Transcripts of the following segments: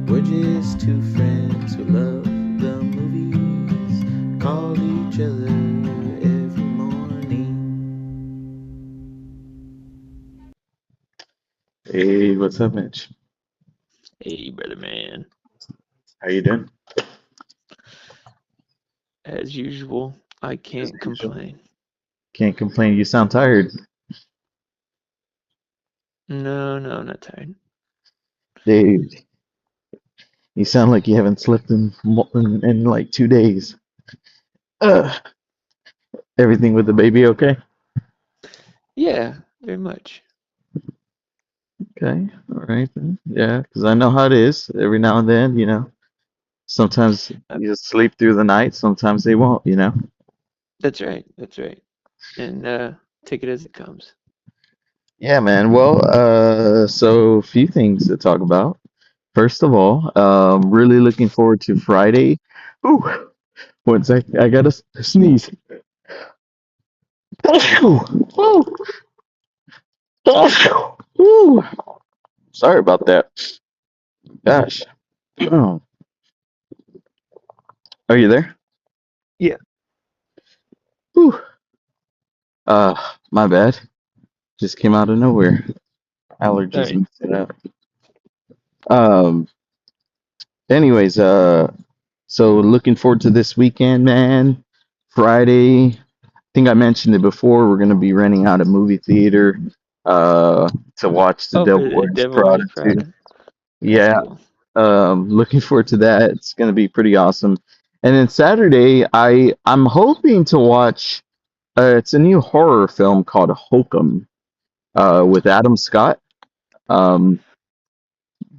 We're just two friends who love the movies, call each other every morning. Hey, what's up, Mitch? Hey, brother man. How you doing? As usual, I As can't usual. complain. Can't complain. You sound tired, No, I'm not tired. dude. You sound like you haven't slept in like 2 days. Ugh. Everything with the baby okay? Yeah, very much. Okay, all right then. Yeah, because I know how it is. Every now and then, sometimes Uh, you just sleep through the night. Sometimes they won't. that's right. That's right. And take it as it comes. Yeah, man. Well, so a few things to talk about. First of all, really looking forward to Friday. Ooh, one sec. I gotta sneeze. Ooh. Ooh. Sorry about that. Gosh. Are you there? Yeah. Whew. My bad. Just came out of nowhere. All Allergies right. messed it up. Um, anyways, so looking forward to this weekend, man. Friday. I think I mentioned it before. We're gonna be renting out a movie theater to watch The Oh, for Devil the Wears Devil Wears Prada 2. Prada. That's Yeah, cool. looking forward to that. It's gonna be pretty awesome. And then Saturday, I'm hoping to watch. It's a new horror film called Hokum, with Adam Scott. Um,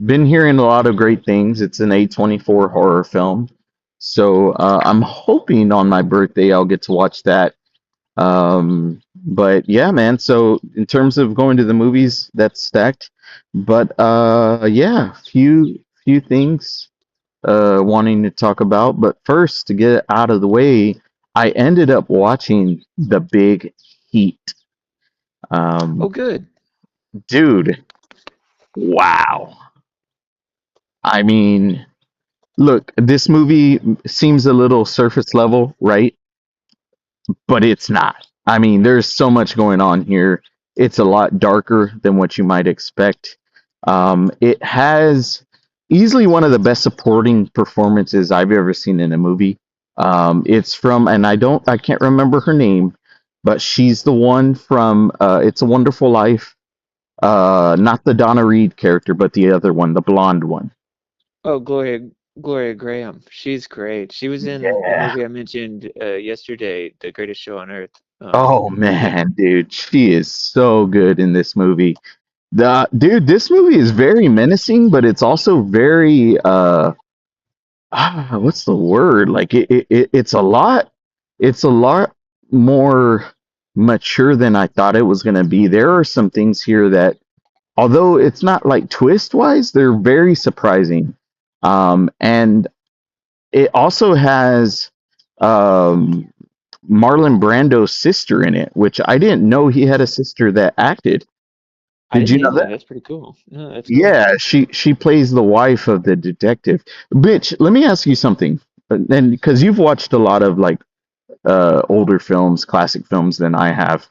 been hearing a lot of great things. It's an A24 horror film, so I'm hoping on my birthday I'll get to watch that. But yeah, man. So in terms of going to the movies, that's stacked. But yeah, few things wanting to talk about. But first, to get it out of the way, I ended up watching The Big Heat. Oh, Um, good. dude, wow. I mean, look, this movie seems a little surface level, right? But it's not. I mean, there's so much going on here. It's a lot darker than what you might expect. It has easily one of the best supporting performances I've ever seen in a movie. It's from, and I can't remember her name, but she's the one from It's a Wonderful Life. Not the Donna Reed character, but the other one, the blonde one. Oh, Gloria Graham. She's great. She was in the Yeah. movie I mentioned yesterday, The Greatest Show on Earth. Oh Yeah. man, dude, she is so good in this movie. Dude, this movie is very menacing, but it's also very what's the word? Like it's a lot more mature than I thought it was gonna be. There are some things here that although it's not like twist wise, they're very surprising. And it also has um Marlon Brando's sister in it, which I didn't know he had a sister that acted. I Did didn't you know either. that? That's pretty cool. No, that's cool. Yeah, she plays the wife of the detective. Bitch, let me ask you something. And because you've watched a lot of like older films, classic films than I have.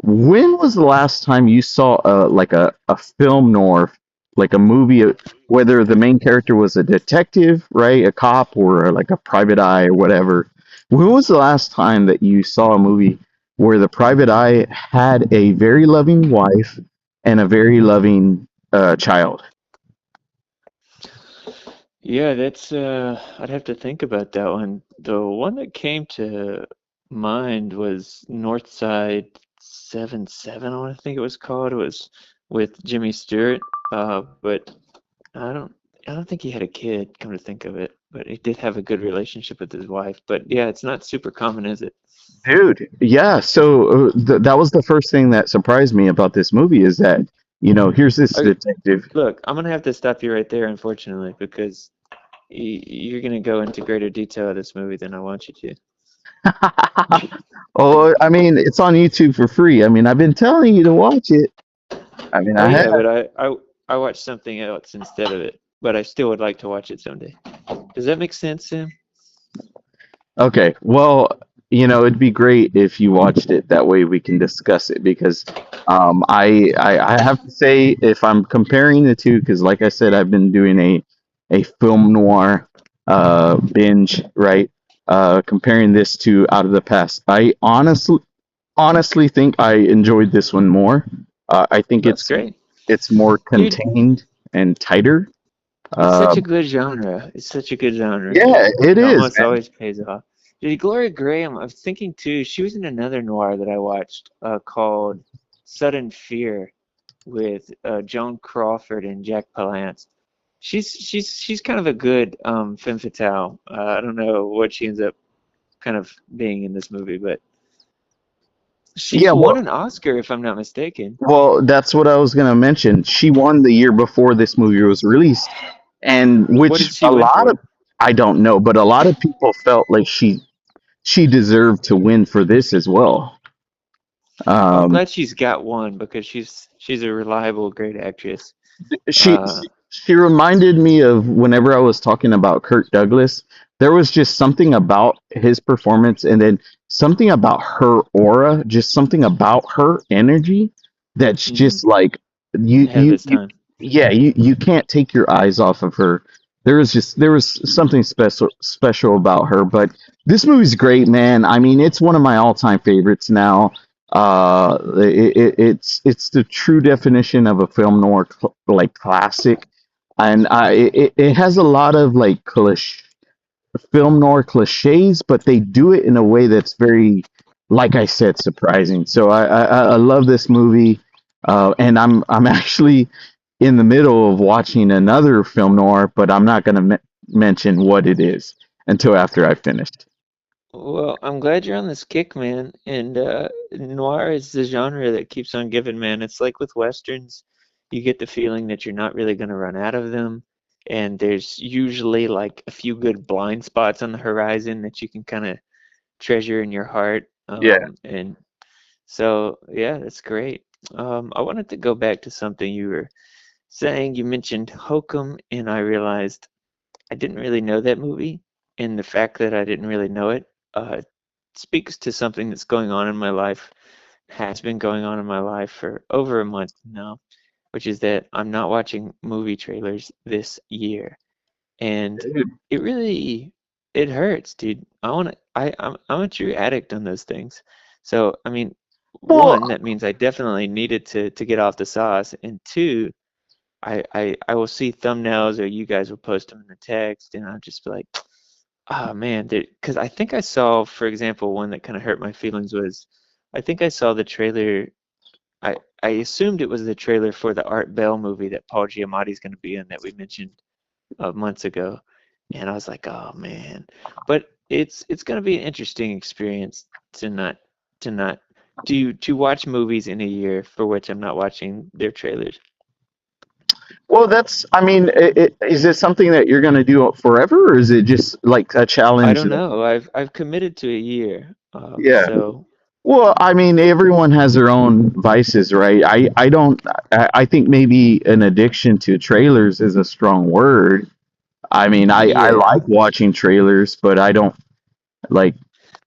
When was the last time you saw like a film noir, like a movie, whether the main character was a detective, right, a cop, or like a private eye or whatever? When was the last time that you saw a movie where the private eye had a very loving wife and a very loving child? Yeah, that's I'd have to think about that one. The one that came to mind was North Side 77, I want to think it was called. It was with Jimmy Stewart. But I don't I don't think he had a kid, come to think of it. But he did have a good relationship with his wife. But yeah, it's not super common, is it? Dude, yeah. So that was the first thing that surprised me about this movie is that, here's this Okay, detective. look, I'm gonna have to stop you right there, unfortunately, because you're gonna go into greater detail of this movie than I want you to. Oh, I mean, it's on YouTube for free. I mean, I've been telling you to watch it. I mean, Oh I have. yeah, but I watched something else instead of it. but I still would like to watch it someday. Does that make sense, Sam? Okay, well, it'd be great if you watched it. That way we can discuss it because I have to say, if I'm comparing the two, because like I said, I've been doing a film noir binge, right? Comparing this to Out of the Past, I honestly think I enjoyed this one more. I think That's it's great, it's more dude. contained and tighter. It's such Uh, a good genre. It's such a good genre, yeah, and it it is, almost always pays off. Dude, Gloria Graham, I was thinking too, she was in another noir that I watched called Sudden Fear with Joan Crawford and Jack Palance. She's kind of a good femme fatale. I don't know what she ends up kind of being in this movie, but she Yeah, won well, an Oscar if I'm not mistaken. that's what I was gonna mention. She won the year before this movie was released, and What did which she a win lot of for? I don't know, but a lot of people felt like she deserved to win for this as well. Well, I'm Um, glad she's got one because she's a reliable, great actress. she Uh, she reminded me of whenever I was talking about Kirk Douglas. There was just something about his performance, and then something about her aura, just something about her energy that's mhm, just like you ahead of you its you time. yeah, you can't take your eyes off of her. There was something special about her. But this movie's great, man. I mean, it's one of my all-time favorites now. It's the true definition of a film noir like classic, and it has a lot of like film noir cliches, but they do it in a way that's very, like I said, surprising. So I love this movie, and I'm actually in the middle of watching another film noir, but I'm not going to mention what it is until after I finished. Well, I'm glad you're on this kick, man. And noir is the genre that keeps on giving, man. It's like with westerns, you get the feeling that you're not really going to run out of them, and there's usually like a few good blind spots on the horizon that you can kind of treasure in your heart. Yeah, And so, yeah, that's great. I wanted to go back to something you were saying. You mentioned Hokum, and I realized I didn't really know that movie, and the fact that I didn't really know it speaks to something that's going on in my life, has been going on in my life for over a month now, which is that I'm not watching movie trailers this year, and dude. it really it hurts, dude. I'm a true addict on those things. So I mean, Well, one, that means I definitely needed to get off the sauce, and two, I will see thumbnails or you guys will post them in the text, and I'll just be like, oh man, because I think I saw, for example, one that kind of hurt my feelings was, I think I saw the trailer. I assumed it was the trailer for the Art Bell movie that Paul Giamatti's going to be in that we mentioned months ago, and I was like, oh man. But it's going to be an interesting experience to not to watch movies in a year for which I'm not watching their trailers. I mean, is it something that you're going to do forever, or is it just like a I challenge? don't know. I've committed to a year. Yeah. So Well, I mean, everyone has their own vices, right? I don't, I think maybe an addiction to trailers is a strong word. I mean, I yeah. like watching trailers, but like,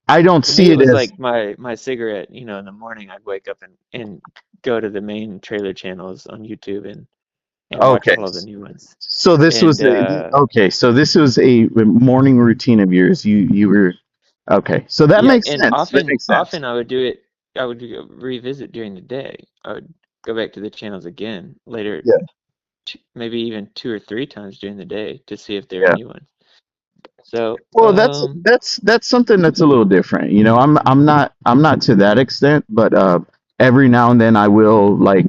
I don't For me, see it it was as, like my cigarette. In the morning I'd wake up and go to the main trailer channels on YouTube and watch okay. all of the new ones. So this And was okay. So this was a morning routine of yours. You were, okay. So that yeah, makes and sense. That often makes sense. often I would do it. I would revisit during the day. I would go back to the channels again later, Yeah. maybe even two or three times during the day to see if there are Yeah. new ones. So, Well, that's something that's a little different. I'm not to that extent, but every now and then I will like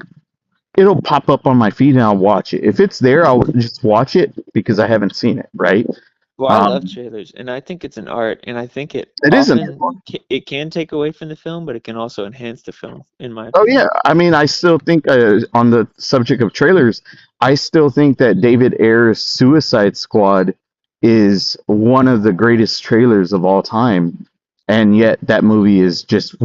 it'll pop up on my feed and I'll watch it. If it's there, I'll just watch it because I haven't seen it, right? well, I love Um, trailers, and I think it's an art, and I think it it is an art often form. it can take away from the film, but it can also enhance the film, in my Oh yeah, opinion. I mean, I still think on the subject of trailers, I still think that David Ayer's Suicide Squad is one of the greatest trailers of all time, and yet that movie is just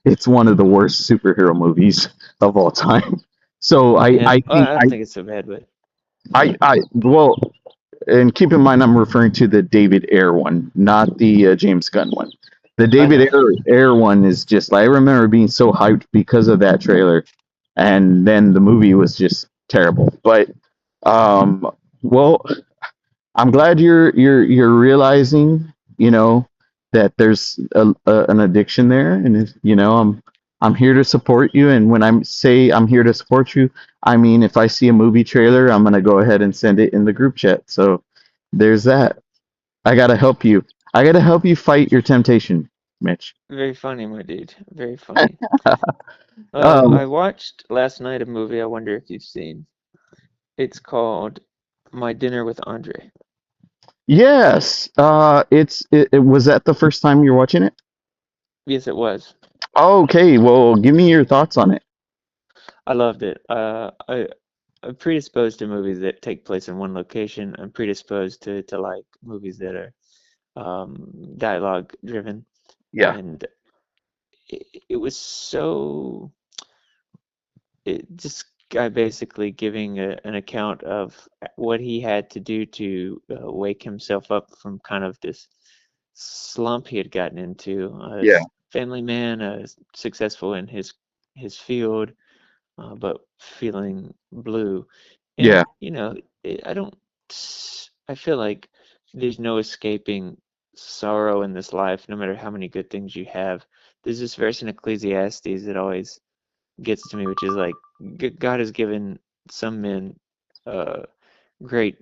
it's one of the worst superhero movies of all time. So I Yeah, I well, think I don't think it's so bad, but well, and keep in mind I'm referring to the David Ayer one, not the James Gunn one. The I David know. Ayer one is just like I remember being so hyped because of that trailer, and then the movie was just terrible. But um, well, I'm glad you're realizing, that there's an addiction there, and I'm here to support you. And when I say I'm here to support you, I mean if I see a movie trailer, I'm gonna go ahead and send it in the group chat. So there's that. I gotta help you. I gotta help you fight your temptation, Mitch. Very funny, my dude. Very funny. Um, I watched last night a movie I wonder if you've seen. It's called My Dinner with Andre. yes. It was that the first time you're watching it? Yes, it was. Okay. Well, give me your thoughts on it. I loved it. I'm predisposed to movies that take place in one location. I'm predisposed to like movies that are dialogue driven, Yeah. and it was so this guy basically giving an account of what he had to do to wake himself up from kind of this slump he had gotten into. Yeah. Family man, successful in his field, but feeling blue. And Yeah. I don't. I feel like there's no escaping sorrow in this life, no matter how many good things you have. There's this verse in Ecclesiastes that always gets to me, which is like God has given some men uh, great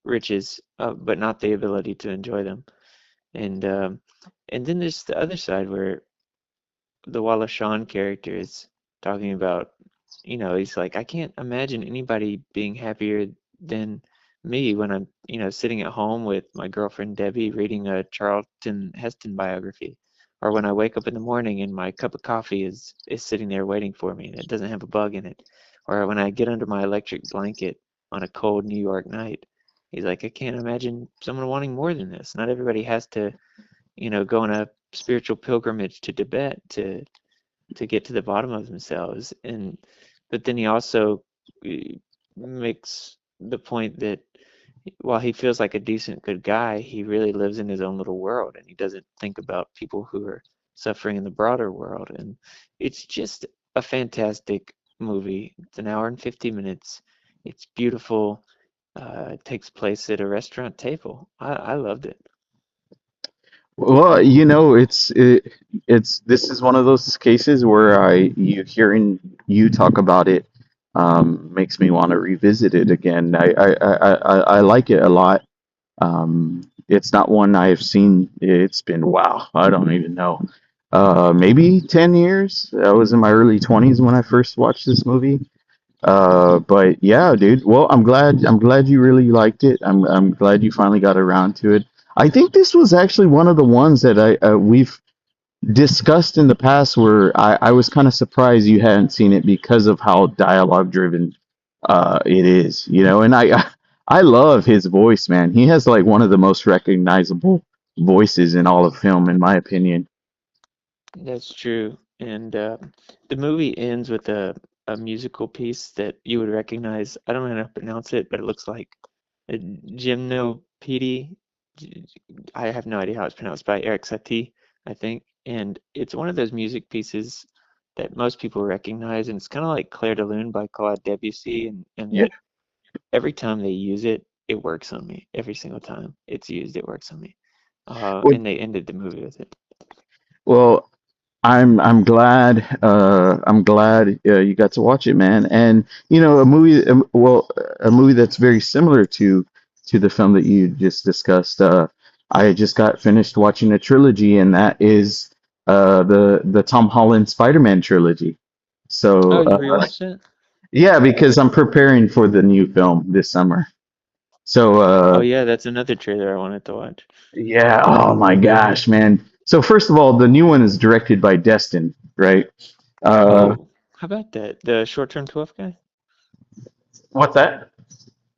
riches, but not the ability to enjoy them. And um, and then there's the other side where the Wallace Shawn character is talking about, he's like, I can't imagine anybody being happier than me when I'm, sitting at home with my girlfriend Debbie reading a Charlton Heston biography, or when I wake up in the morning and my cup of coffee is sitting there waiting for me and it doesn't have a bug in it, or when I get under my electric blanket on a cold New York night. He's like, I can't imagine someone wanting more than this. Not everybody has to, go on a spiritual pilgrimage to Tibet to get to the bottom of themselves. And but then he also makes the point that while he feels like a decent, good guy, he really lives in his own little world, and he doesn't think about people who are suffering in the broader world. And it's just a fantastic movie. It's an hour and 50 minutes. It's beautiful. It takes place at a restaurant table. I loved it. Well, it's this is one of those cases where you hearing you talk about it makes me want to revisit it again. I like it a lot. It's not one I've seen. It's been wow. I don't even know. Maybe 10 years. I was in my early 20s when I first watched this movie. But yeah, dude. Well, I'm glad you really liked it. I'm glad you finally got around to it. I think this was actually one of the ones that we've discussed in the past where I was kind of surprised you hadn't seen it because of how dialogue driven it is, and I love his voice, man. He has like one of the most recognizable voices in all of film, in my opinion. That's true. And the movie ends with a musical piece that you would recognize. I don't know how to pronounce it, but it looks like a gymnopedie. I have no idea how it's pronounced, by Eric Satie, I think. And it's one of those music pieces that most people recognize, and it's kind of like Clair de Lune by Claude Debussy, and Yeah. that every time they use it, it works on me. Every single time it's used, it works on me. Well, And they ended the movie with it. well, I'm glad you got to watch it, man. And a movie that's very similar to the film that you just discussed. I just got finished watching a trilogy, and that is the Tom Holland Spider-Man trilogy. So Oh, you rewatched it? yeah, because I'm preparing for the new film this summer. So Oh yeah, that's another trailer I wanted to watch. yeah, oh my gosh, man. So first of all, the new one is directed by Destin, right? Uh, Oh, how about that? The short-term 12 guy? what's that?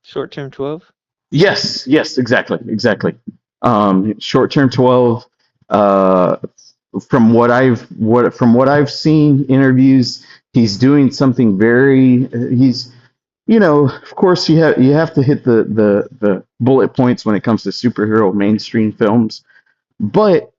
Short-term 12? Yes, yes, exactly, exactly. Short term 12. Uh, from what I've seen interviews, he's doing something very. of course, you have to hit the bullet points when it comes to superhero mainstream films. But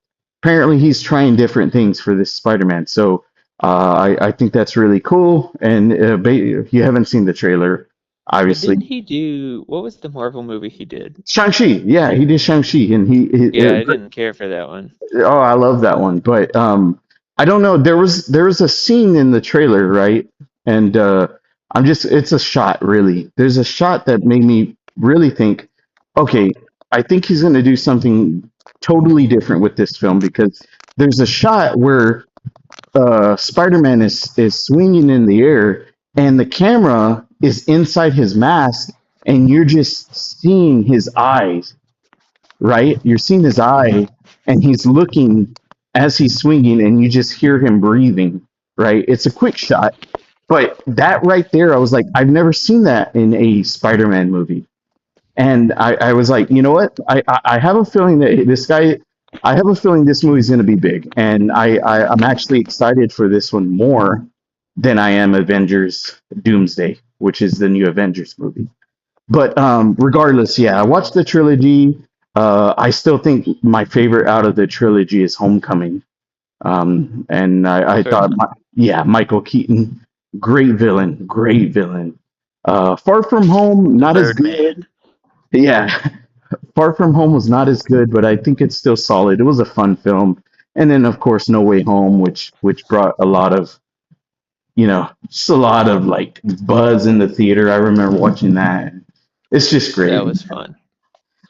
apparently, he's trying different things for this Spider-Man. So I think that's really cool. And if you haven't seen the trailer, But obviously, didn't he do what was the Marvel movie he did? Shang-Chi. Yeah, he did Shang-Chi, and Yeah, I didn't care for that one. oh, I love that one. But I don't know. There was a scene in the trailer, right? And it's a shot, really. There's a shot that made me really think, okay, I think he's going to do something totally different with this film because there's a shot where Spider-Man is swinging in the air, and the camera is inside his mask, and you're just seeing his eyes, right? You're seeing his eye, and he's looking as he's swinging, and you just hear him breathing, right? It's a quick shot, but that right there, I was like, I've never seen that in a Spider-Man movie. And I was like, you know what? I have a feeling that I have a feeling this movie's going to be big. And I'm actually excited for this one more than I am Avengers Doomsday, which is the new Avengers movie. But regardless, yeah, I watched the trilogy. I still think my favorite out of the trilogy is Homecoming. And I thought, Personally. yeah, Michael Keaton, great villain, great villain. Far From Home, The not as Birdman. good. Yeah, Far From Home was not as good, but I think it's still solid. It was a fun film. And then, of course, No Way Home, which brought a lot of, just a lot of like buzz in the theater. I remember watching that. It's just That great. was fun.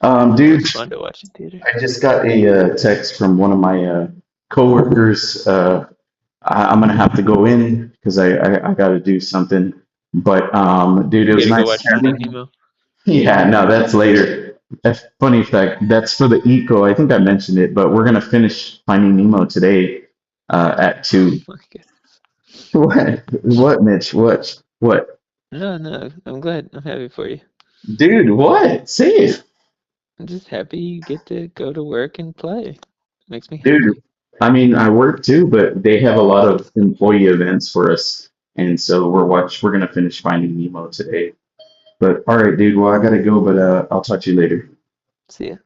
That Dude, was fun to watch in theater. I just got a text from one of my coworkers. I'm gonna have to go in because I got to do something. But dude, it You was gotta go nice watch Finding chatting. Nemo. Yeah, no, that's later. Funny fact, that's for the eco. I think I mentioned it, but we're gonna finish Finding Nemo today at Oh 2. my god. What? What, Mitch? What? No, no, I'm glad. I'm happy for you. Dude, what? Say it. I'm just happy you get to go to work and play. Makes me Dude, happy. I mean, I work too, but they have a lot of employee events for us, and so we're gonna finish Finding Nemo today. But all right, dude. Well, I gotta go, but I'll talk to you later. See ya.